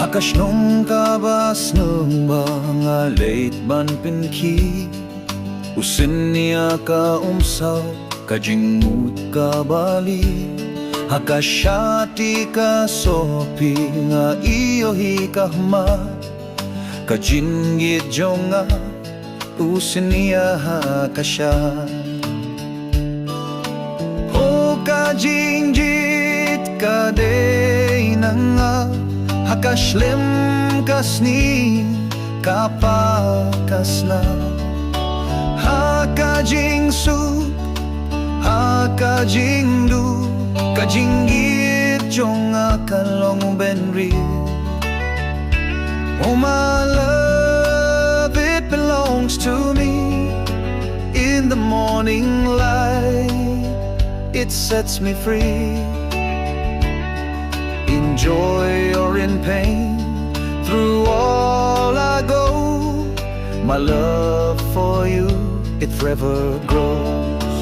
Hakas nung kabas ng mga late ban pinki Usin niya ka umsaw kajingmut ka bali Hakas syati ka sopi nga iyo hikahma Kajinggit jonga usin niya hakasya O kajinggit ka day na nga Hakaslim kasni kapakas na Hakajing su Hakajing du Kajinggit jong akalong benri Oh my love, it belongs to me In the morning light It sets me free In joy or in pain Through all I go My love for you, it forever grows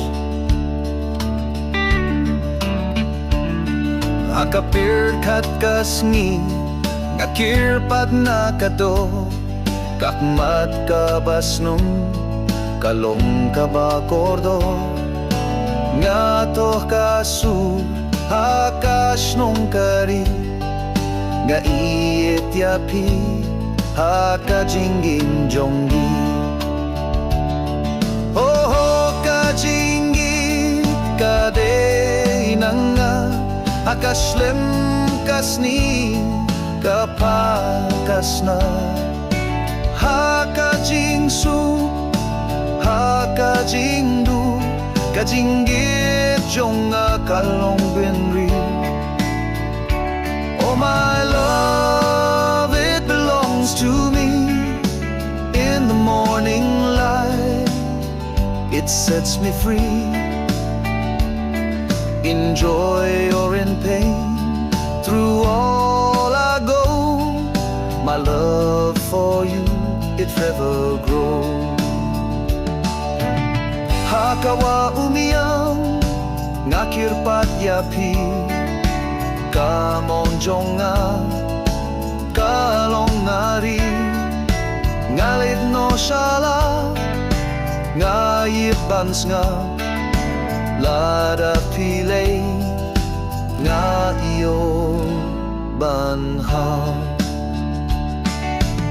Akapir kat kasngi Ngakirpat na kado Kakmat ka basnong Kalong ka ba kordo Nga kasu Hakas nung kari Nga iit yapi Hakajingging jonggi Oh kajinggit kadey na nga Hakaslem kasni kapakas na Hakajing su Hakajing du Kajinggit jong akalong benri Oh my love, it belongs to me In the morning light It sets me free In joy or in pain Through all I go My love for you, it forever grows Hakawa umiyang ngakirpat yapi Kamon jonga kalong ngari Ngalit no shala ngayip bans nga Lada pilay nga iyo banha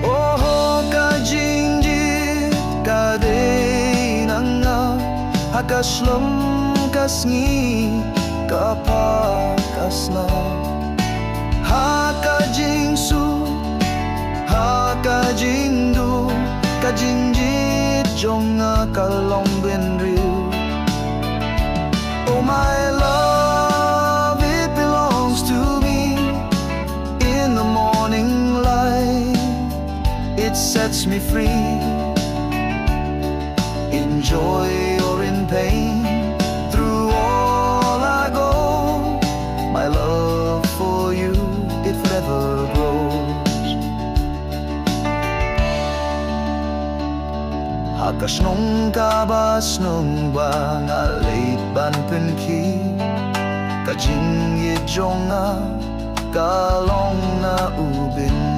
Oh kajingjit kadey na nga Hakaslam kasngi kapakas na Hakajing su Hakajing du Kajingjit jong akalong benriu Oh my love, it belongs to me In the morning light It sets me free In joy or in pain Through all I go My love for you, it forever grows Hakas nung kabas nung bangalit ban pinki Kajinggit jonga kalong na ubin